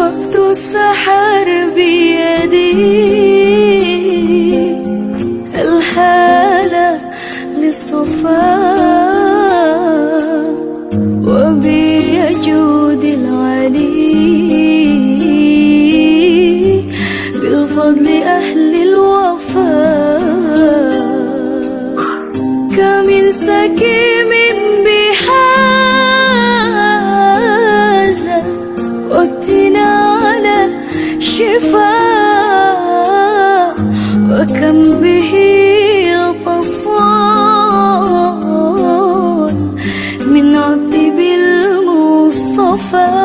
وقت السحر بيدي الحالة للصفاء وبيجود العلي بالفضل أهل الوفاء. كمن سكيم بحازة وقتنا على شفاء، وكم به تصال من عبد بالمصطفى.